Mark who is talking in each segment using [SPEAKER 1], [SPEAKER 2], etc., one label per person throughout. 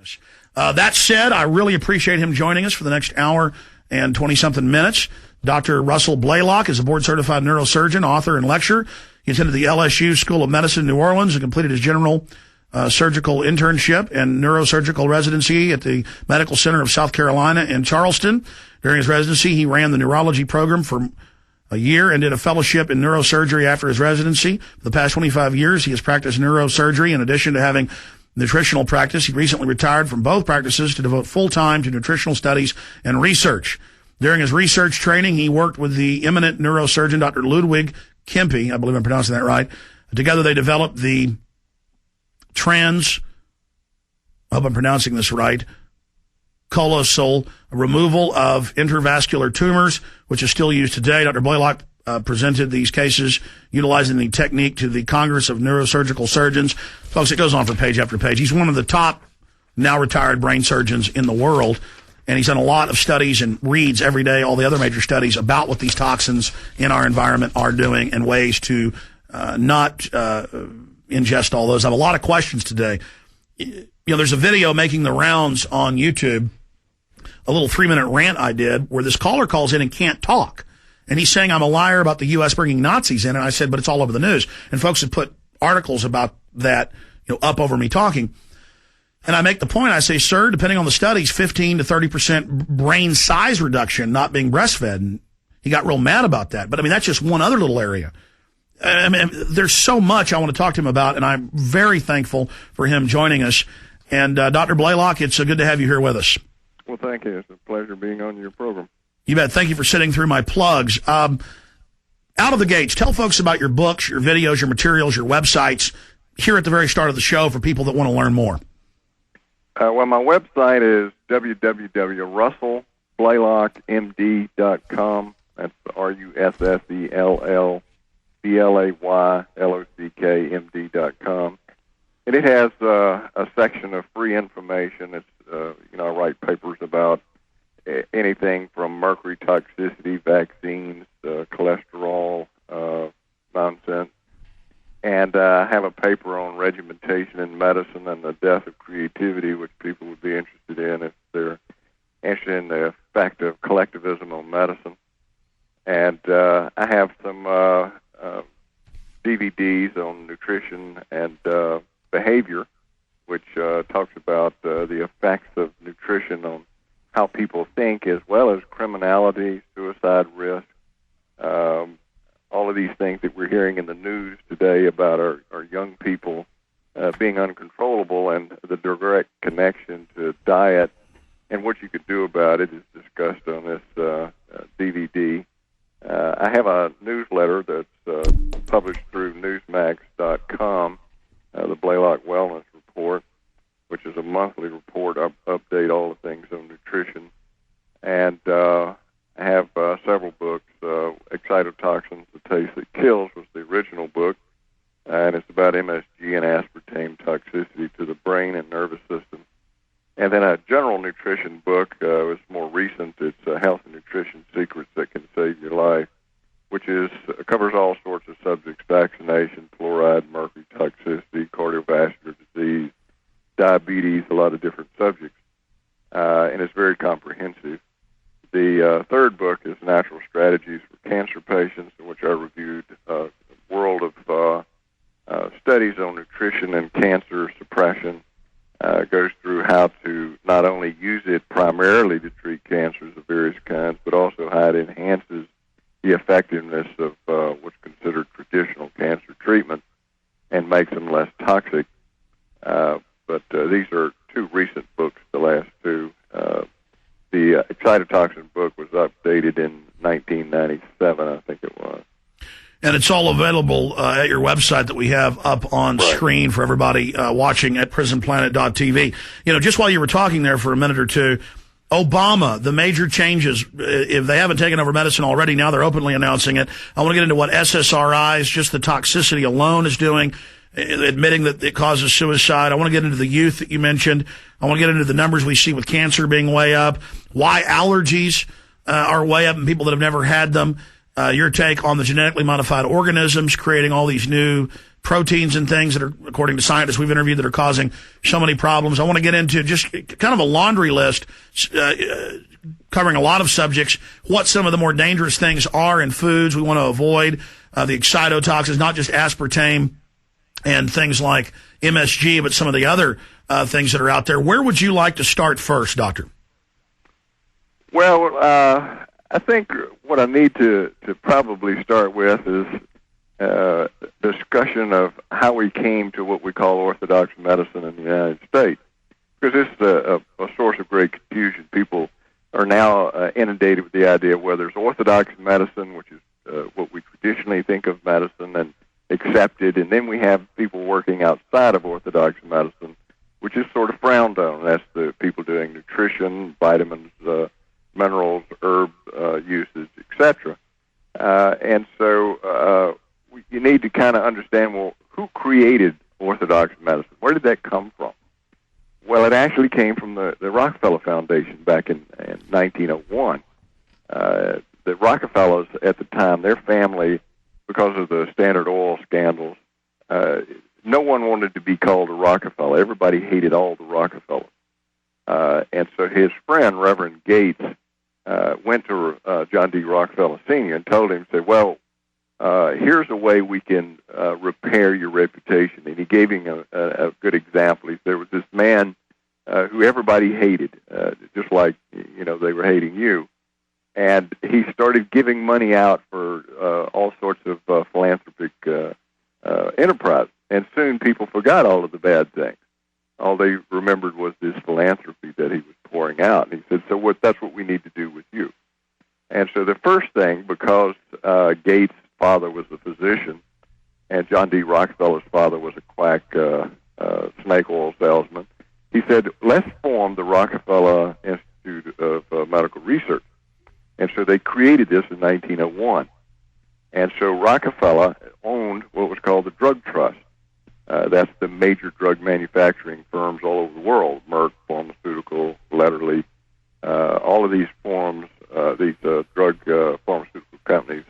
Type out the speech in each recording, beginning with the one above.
[SPEAKER 1] us. That said, I really appreciate him joining us for the next hour and 20-something minutes. Dr. Russell Blaylock is a board-certified neurosurgeon, author, and lecturer. He attended the LSU School of Medicine in New Orleans and completed his general surgical internship and neurosurgical residency at the Medical Center of South Carolina in Charleston. During his residency, he ran the neurology program for a year and did a fellowship in neurosurgery after his residency. For the past 25 years, he has practiced neurosurgery in addition to having nutritional practice. He recently retired from both practices to devote full time to nutritional studies and research. During his research training, he worked with the eminent neurosurgeon, Dr. Ludwig Kempe. I believe I'm pronouncing that right. Together, they developed the I hope I'm pronouncing this right, colosal removal of intravascular tumors, which is still used today. Dr. Blaylock presented these cases utilizing the technique to the Congress of Neurosurgical Surgeons. Folks, it goes on for page after page. He's one of the top now retired brain surgeons in the world, and he's done a lot of studies and reads every day all the other major studies about what these toxins in our environment are doing and ways to not ingest all those. I have a lot of questions today. You know, there's a video making the rounds on YouTube, a little 3-minute rant I did where this caller calls in and can't talk. And he's saying I'm a liar about the U.S. bringing Nazis in. And I said, but it's all over the news. And folks have put articles about that, up over me talking. And I make the point, I say, sir, depending on the studies, 15 to 30% brain size reduction not being breastfed. And he got real mad about that. But I mean, that's just one other little area. I mean, there's so much I want to talk to him about, and I'm very thankful for him joining us. And Dr. Blaylock, it's good to have you here with us.
[SPEAKER 2] Well, thank you. It's a pleasure being on your program.
[SPEAKER 1] You bet. Thank you for sitting through my plugs. Out of the gates, tell folks about your books, your videos, your materials, your websites here at the very start of the show for people that want to learn more.
[SPEAKER 2] Well, my website is www.russellblaylockmd.com. That's RussellBlaylockMD.com. And it has a section of free information. It's I write papers about anything from mercury toxicity, vaccines, cholesterol, nonsense. And I have a paper on regimentation in medicine and the death of creativity, which people would be interested in if they're interested in the effect of collectivism on medicine. And I have some DVDs on nutrition and behavior, which talks about the effects of nutrition on how people think, as well as criminality, suicide risk, all of these things that we're hearing in the news today about our young people being uncontrollable, and the direct connection to diet and what you could do about it is discussed on this DVD. I have a newsletter that's published through newsmax.com, the Blaylock Wellness Report, which is a monthly report. I update all the things on nutrition. And I have several books. Excitotoxins, The Taste That Kills was the original book, and it's about MSG and aspartame toxicity to the brain and nervous system. And then a general nutrition book is more recent. It's Health and Nutrition Secrets That Can Save Your Life, which covers all sorts of subjects: vaccination, fluoride, mercury toxicity, cardiovascular disease, diabetes, a lot of different subjects. And it's very comprehensive. The third book is Natural Strategies for Cancer Patients, in which I reviewed a world of studies on nutrition and cancer suppression. Goes through how to not only use it primarily to treat cancers of various kinds, but also how it enhances the effectiveness of what's considered traditional cancer treatment and makes them less toxic. But these are two recent books, the last two. The Excitotoxin book was updated in 1997, I think it was.
[SPEAKER 1] And it's all available at your website that we have up on screen for everybody watching at prisonplanet.tv. Just while you were talking there for a minute or two, Obama, the major changes, if they haven't taken over medicine already, now they're openly announcing it. I want to get into what SSRIs, just the toxicity alone, is doing, admitting that it causes suicide. I want to get into the youth that you mentioned. I want to get into the numbers we see with cancer being way up, why allergies are way up in people that have never had them. Your take on the genetically modified organisms creating all these new proteins and things that are, according to scientists we've interviewed, that are causing so many problems. I want to get into just kind of a laundry list, covering a lot of subjects, what some of the more dangerous things are in foods we want to avoid, the excitotoxins, not just aspartame and things like MSG, but some of the other things that are out there. Where would you like to start first, Doctor?
[SPEAKER 2] Well, I think what I need to probably start with is discussion of how we came to what we call orthodox medicine in the United States, because this is a source of great confusion. People are now inundated with the idea where there's orthodox medicine, which is what we traditionally think of medicine and accepted, and then we have people working outside of orthodox medicine, which is sort of frowned on. That's the people doing nutrition, vitamins, minerals, herb usage, etc. And so you need to kind of understand, well, who created orthodox medicine? Where did that come from? Well, it actually came from the Rockefeller Foundation back in 1901. The Rockefellers at the time, their family, because of the Standard Oil scandals, no one wanted to be called a Rockefeller. Everybody hated all the Rockefellers. And so his friend, Reverend Gates, went to John D. Rockefeller Sr. and told him, said, well, here's a way we can repair your reputation. And he gave him a good example. There was this man who everybody hated, just like, they were hating you. And he started giving money out for all sorts of philanthropic enterprise. And soon people forgot all of the bad things. All they remembered was this philanthropy that he was pouring out. And he said, so that's what we need to do with you. And so the first thing, because Gates' father was a physician and John D. Rockefeller's father was a quack snake oil salesman, he said, let's form the Rockefeller Institute of Medical Research. And so they created this in 1901. And so Rockefeller owned what was called the Drug Trust. That's the major drug manufacturing firms all over the world, Merck, Pharmaceutical, Letterly, all of these drug pharmaceutical companies.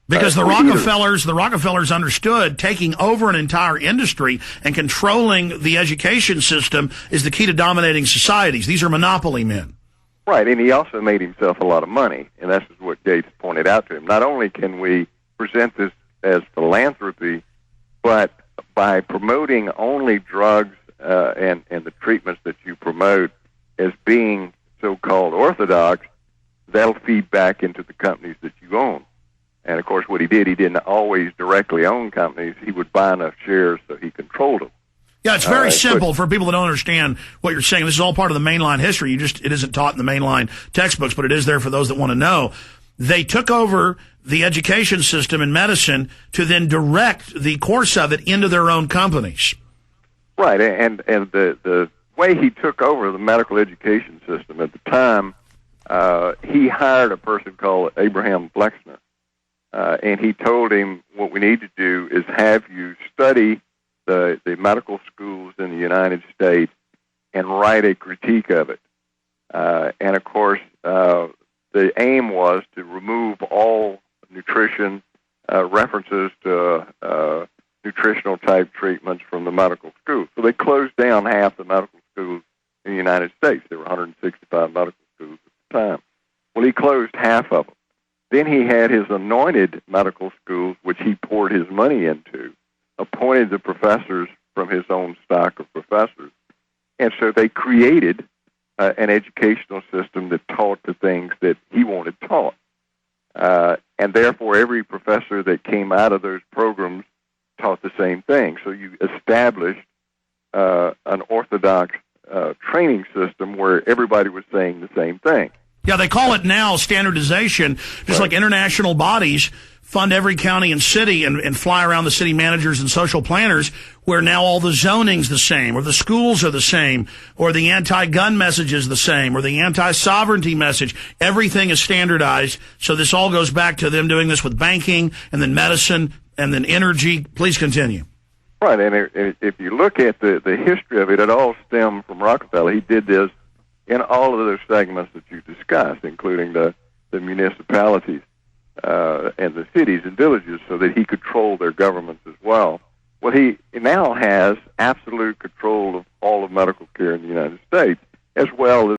[SPEAKER 1] Because the Rockefellers understood taking over an entire industry and controlling the education system is the key to dominating societies. These are monopoly men.
[SPEAKER 2] Right, and he also made himself a lot of money, and that's what Gates pointed out to him. Not only can we present this as philanthropy, but by promoting only drugs and the treatments that you promote as being so-called orthodox, that'll feed back into the companies that you own. And, of course, what he did, he didn't always directly own companies. He would buy enough shares so he controlled them.
[SPEAKER 1] Yeah, it's very simple for people that don't understand what you're saying. This is all part of the mainline history. It isn't taught in the mainline textbooks, but it is there for those that want to know. They took over the education system in medicine to then direct the course of it into their own companies.
[SPEAKER 2] Right, and the way he took over the medical education system at the time, he hired a person called Abraham Flexner, and he told him, what we need to do is have you study the medical schools in the United States and write a critique of it. And, of course, the aim was to remove all nutrition references to nutritional-type treatments from the medical schools. So they closed down half the medical schools in the United States. There were 165 medical schools at the time. Well, he closed half of them. Then he had his anointed medical schools, which he poured his money into, appointed the professors from his own stock of professors. And so they created an educational system that taught the things that he wanted taught. And therefore, every professor that came out of those programs taught the same thing. So you established an orthodox training system where everybody was saying the same thing.
[SPEAKER 1] Yeah, they call it now standardization, just like international bodies fund every county and city and fly around the city managers and social planners, where now all the zoning's the same, or the schools are the same, or the anti-gun message is the same, or the anti-sovereignty message. Everything is standardized. So this all goes back to them doing this with banking and then medicine and then energy. Please continue.
[SPEAKER 2] Right, and if you look at the history of it, it all stemmed from Rockefeller. He did this in all of those segments that you discussed, including the municipalities and the cities and villages, so that he controlled their governments as well. Well, he now has absolute control of all of medical care in the United States, as well as